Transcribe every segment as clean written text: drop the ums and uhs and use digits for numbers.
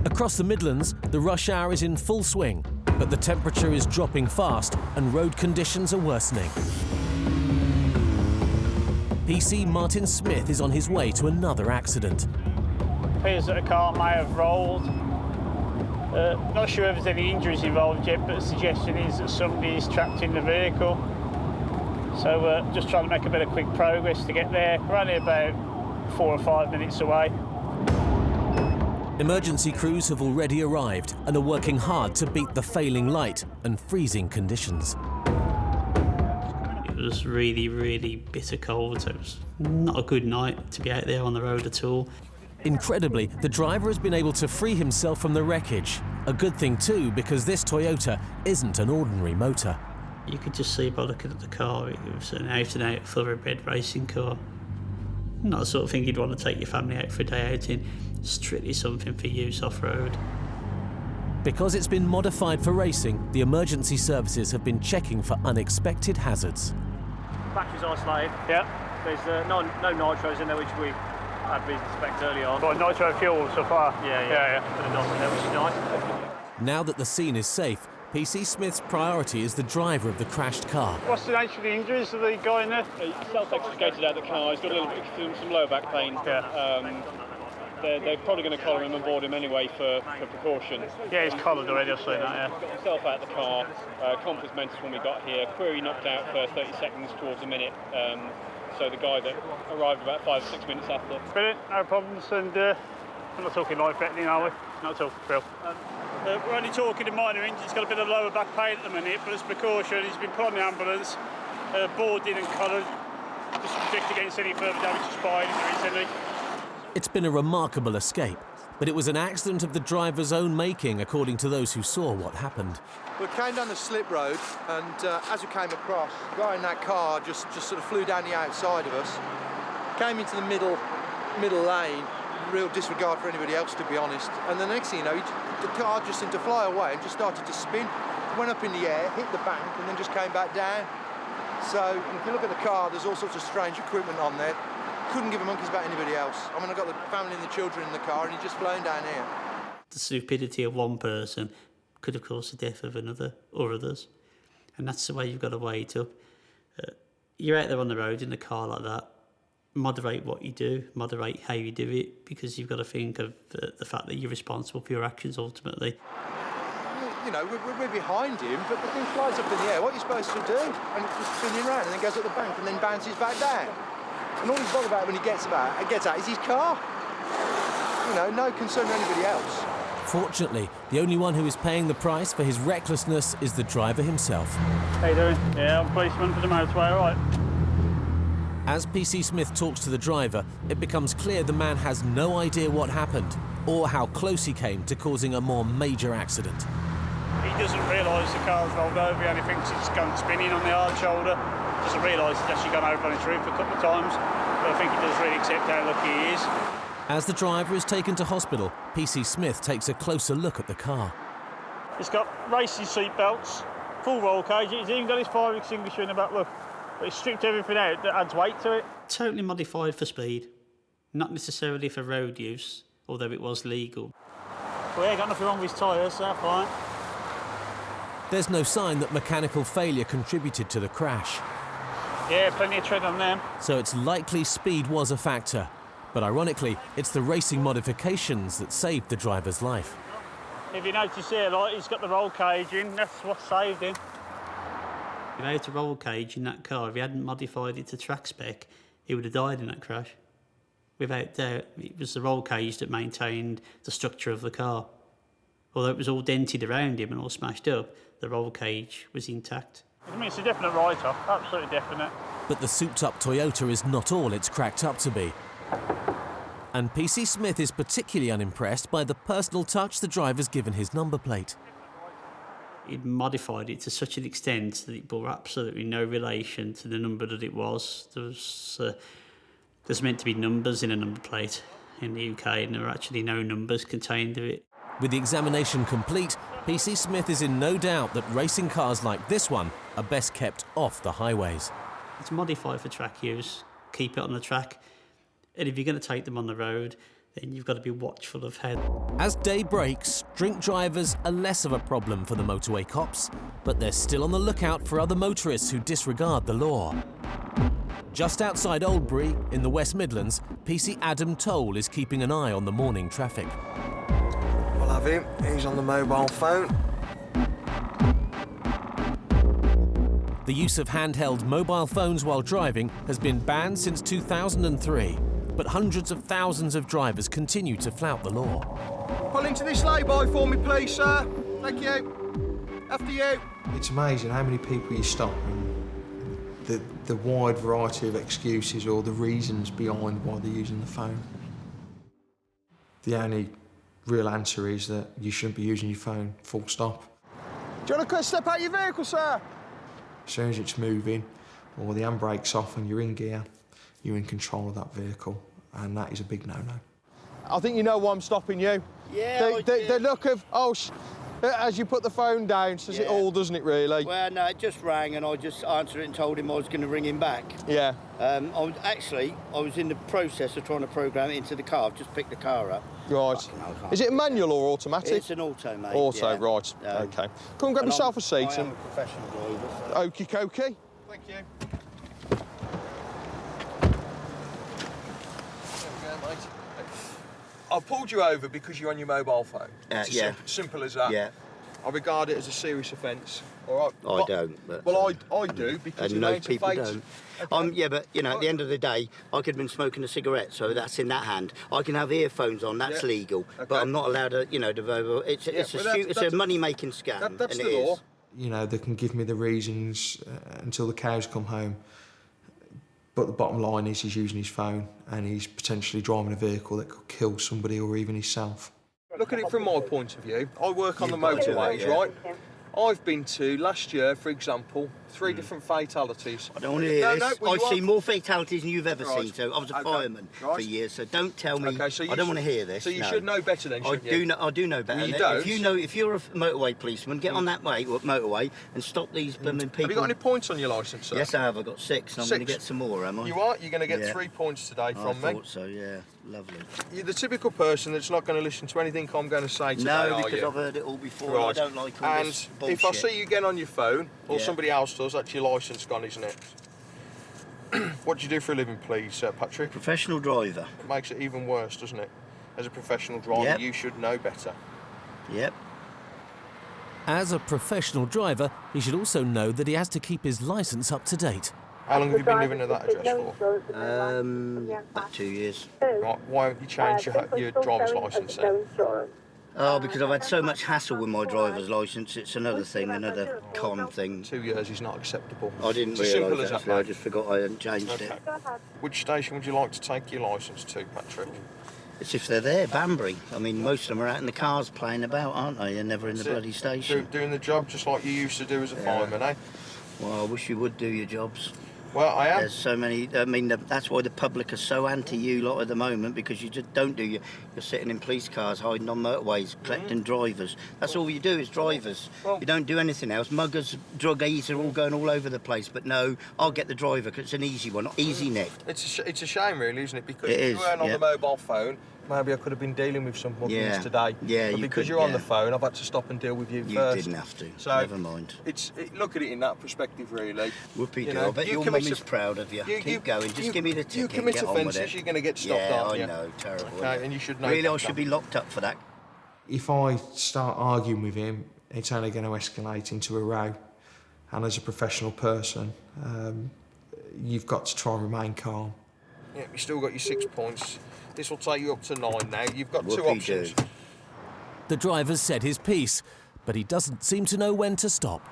Across the Midlands, the rush hour is in full swing, but the temperature is dropping fast and road conditions are worsening. PC Martin Smith is on his way to another accident. Appears that a car may have rolled. Not sure if there's any injuries involved yet, but the suggestion is that somebody is trapped in the vehicle. So just trying to make a bit of quick progress to get there. We're only about 4 or 5 minutes away. Emergency crews have already arrived and are working hard to beat the failing light and freezing conditions. It was really, really bitter cold, so it was not a good night to be out there on the road at all. Incredibly, the driver has been able to free himself from the wreckage. A good thing too, because this Toyota isn't an ordinary motor. You could just see by looking at the car, it was an out-and-out thoroughbred racing car. Not the sort of thing you'd want to take your family out for a day out in. Strictly something for use off-road. Because it's been modified for racing, the emergency services have been checking for unexpected hazards. Battery's isolated. Yeah. There's no nitros in there, which we had reason to suspect early on. Got nitro fuel so far? Yeah. Put a NOS in there, which is nice. Now that the scene is safe, PC Smith's priority is the driver of the crashed car. What's the nature of the injuries of the guy in there? He self-extricated out of the car. He's got a little bit some lower back pain. Yeah. They're probably going to collar him and board him anyway for precaution. Yeah, he's collared already, I've seen that, yeah. Got himself out of the car. Comp was mental when we got here. Query knocked out for 30 seconds towards a minute. So the guy that arrived about 5 or 6 minutes after. Brilliant, no problems, and we're not talking life-threatening, are we? Not at all, Bill. We're only talking a minor injury. He's got a bit of lower back pain at the minute, but as precaution, he's been put on the ambulance, boarded and collared, just to protect against any further damage to spine if there is any. It's been a remarkable escape, but it was an accident of the driver's own making, according to those who saw what happened. We came down the slip road, and as we came across, the guy in that car just sort of flew down the outside of us, came into the middle lane, real disregard for anybody else, to be honest. And the next thing you know, the car just seemed to fly away and just started to spin. Went up in the air, hit the bank, and then just came back down. So if you look at the car, there's all sorts of strange equipment on there. Couldn't give a monkey's about anybody else. I mean, I've got the family and the children in the car, and he's just flown down here. The stupidity of one person could have caused the death of another or others. And that's the way you've got to weigh it up. You're out there on the road in a car like that, moderate what you do, moderate how you do it, because you've got to think of the fact that you're responsible for your actions ultimately. You know, we're behind him, but the thing flies up in the air. What are you supposed to do? And it's just spinning around and then goes up the bank and then bounces back down. And all he's bothered about when he gets out is his car. You know, no concern for anybody else. Fortunately, the only one who is paying the price for his recklessness is the driver himself. How you doing? Yeah, I'm policeman for the motorway, all right. As PC Smith talks to the driver, it becomes clear the man has no idea what happened or how close he came to causing a more major accident. He doesn't realise the car's rolled over, he only thinks it's gone spinning on the hard shoulder. Doesn't realise it's actually gone over on his roof a couple of times, but I think he does really accept how lucky he is. As the driver is taken to hospital, PC Smith takes a closer look at the car. It's got racing seat belts, full roll cage, it's even got his fire extinguisher in the back, look. But it's stripped everything out that adds weight to it. Totally modified for speed, not necessarily for road use, although it was legal. Well, yeah, got nothing wrong with his tyres, so fine. There's no sign that mechanical failure contributed to the crash. Yeah, plenty of tread on them. So it's likely speed was a factor. But ironically, it's the racing modifications that saved the driver's life. If you notice here, like, he's got the roll cage in, that's what saved him. Without a roll cage in that car, if he hadn't modified it to track spec, he would have died in that crash. Without doubt, it was the roll cage that maintained the structure of the car. Although it was all dented around him and all smashed up, the roll cage was intact. I mean, it's a definite write-off, absolutely definite. But the souped-up Toyota is not all it's cracked up to be. And PC Smith is particularly unimpressed by the personal touch the driver's given his number plate. He'd modified it to such an extent that it bore absolutely no relation to the number that it was. There's meant to be numbers in a number plate in the UK, and there are actually no numbers contained in it. With the examination complete, PC Smith is in no doubt that racing cars like this one are best kept off the highways. It's modified for track use, keep it on the track, and if you're going to take them on the road, then you've got to be watchful of how... As day breaks, drink drivers are less of a problem for the motorway cops, but they're still on the lookout for other motorists who disregard the law. Just outside Oldbury, in the West Midlands, PC Adam Toll is keeping an eye on the morning traffic. We'll have him. He's on the mobile phone. The use of handheld mobile phones while driving has been banned since 2003, but hundreds of thousands of drivers continue to flout the law. Pull into this lay-by for me, please, sir. Thank you. After you. It's amazing how many people you stop and the wide variety of excuses or the reasons behind why they're using the phone. The only real answer is that you shouldn't be using your phone, full stop. Do you want to step out of your vehicle, sir? As soon as it's moving or the handbrake's off and you're in gear, you're in control of that vehicle, and that is a big no-no. I think you know why I'm stopping you. Yeah, the look of, as you put the phone down, says it all, doesn't it, really? Well, no, it just rang and I just answered it and told him I was going to ring him back. Yeah. I was in the process of trying to program it into the car. I've just picked the car up. Right. Is it manual or automatic? It's an auto, mate. Auto, yeah. Right. OK. Come and grab yourself a seat. I am a professional driver. So. Okie dokie. Thank you. I've pulled you over because you're on your mobile phone. It's simple as that. Yeah. I regard it as a serious offence. All right. I don't. But, well, I do because and most people don't. Yeah, but you know, at the end of the day, I could have been smoking a cigarette, so that's in that hand. I can have earphones on, that's legal, but I'm not allowed to, you know, it's a money-making scam. That's and the law. You know, they can give me the reasons until the cows come home, but the bottom line is he's using his phone and he's potentially driving a vehicle that could kill somebody or even himself. Look at it from my point of view. I work on the motorways, right? I've been to, last year, for example, 3 different fatalities. I don't want to hear this. I've seen more fatalities than you've ever seen. So I was a fireman for years, so don't tell me. I don't want to hear this. So you should know better then, shouldn't you? I do know better. Well, you don't. If you're a motorway policeman, get on that motorway and stop these blooming people. Have you got any points on your licence, sir? Yes, I have. I've got 6, and I'm going to get some more, am I? You are? You're going to get 3 points today from me. I thought so, yeah. Lovely. You're the typical person that's not going to listen to anything I'm going to say today, No, because I've heard it all before. Right. I don't like all this bullshit. If I see you get on your phone, or somebody else does, that's your licence gone, isn't it? What do you do for a living, please, Patrick? Professional driver. It makes it even worse, doesn't it? As a professional driver, you should know better. Yep. As a professional driver, he should also know that he has to keep his licence up to date. How long have you been living at that address for? About 2 years. Right, why haven't you changed your driver's licence then? Oh, because I've had so much hassle with my driver's licence. It's another thing, another con thing. 2 years is not acceptable. I didn't realise that. I just forgot I hadn't changed it. Which station would you like to take your licence to, Patrick? It's if they're there, Banbury. I mean, most of them are out in the cars playing about, aren't they? They're never in the bloody station. Doing the job just like you used to do as a fireman, eh? Well, I wish you would do your jobs. Well, I am. There's so many. I mean, that's why the public are so anti you lot at the moment, because you just don't do. You're sitting in police cars, hiding on motorways, collecting drivers. That's all you do is drivers. Well, you don't do anything else. Muggers, druggies are all going all over the place. But no, I'll get the driver because it's an easy one, easy nick. It's a shame, really, isn't it? Because if you weren't on the mobile phone, maybe I could have been dealing with some muggings today. Yeah, but because you're on the phone, I've had to stop and deal with you first. You didn't have to. So never mind. Look at it in that perspective, really. Whoopie do. I bet your mummy's proud of you. Keep going. Just give me the ticket. You commit get on with offences, it. you're going to get stopped, aren't you? Yeah, I know. Terrible. Okay, and you should know. Really, I should be locked up for that. If I start arguing with him, it's only going to escalate into a row. And as a professional person, you've got to try and remain calm. Yeah, you've still got your 6 points. This will take you up to 9 now. You've got 2 options. The driver's said his piece, but he doesn't seem to know when to stop.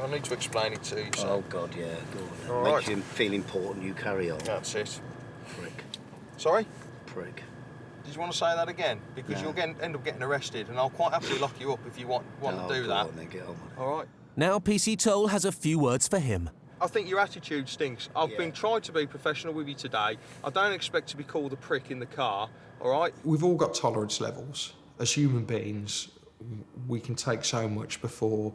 I need to explain it to you, sir. Oh, God, yeah, go on. Makes you feel important, you carry on. That's it. Prick. Sorry? Prick. Did you want to say that again? Because you'll end up getting arrested, and I'll quite happily lock you up if you want to do that. On, then get on with it. All right. Now PC Toll has a few words for him. I think your attitude stinks. I've been trying to be professional with you today. I don't expect to be called a prick in the car, all right? We've all got tolerance levels. As human beings, we can take so much before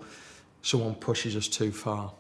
someone pushes us too far.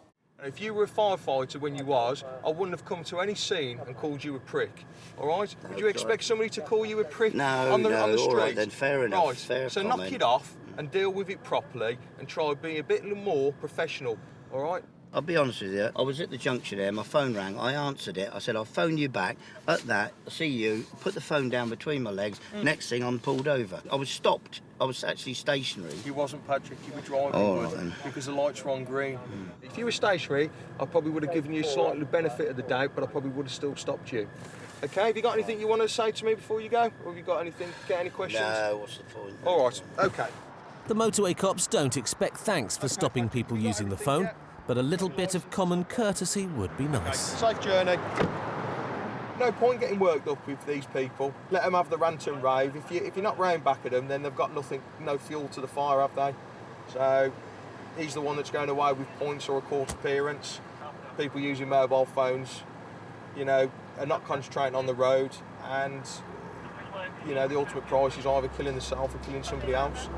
If you were a firefighter when you was, I wouldn't have come to any scene and called you a prick. All right? Would you expect somebody to call you a prick on the street? All right then, fair enough. Right. Fair so comment. knock it off and deal with it properly and try being a bit more professional. All right? I'll be honest with you, I was at the junction there, my phone rang, I answered it, I said I'll phone you back. At that, I see you, put the phone down between my legs, next thing I'm pulled over. I was stopped, I was actually stationary. You wasn't, Patrick, you were driving because the lights were on green. If you were stationary, I probably would have given you slightly the benefit of the doubt, but I probably would have still stopped you. Okay, have you got anything you want to say to me before you go? Or have you got anything, any questions? No, what's the point? All right, okay. The motorway cops don't expect thanks for stopping people using the phone, but a little bit of common courtesy would be nice. Safe journey. No point getting worked up with these people. Let them have the rant and rave. If you're not round back at them, then they've got nothing, no fuel to the fire, have they? So he's the one that's going away with points or a court appearance. People using mobile phones, you know, are not concentrating on the road, and you know the ultimate price is either killing themselves or killing somebody else.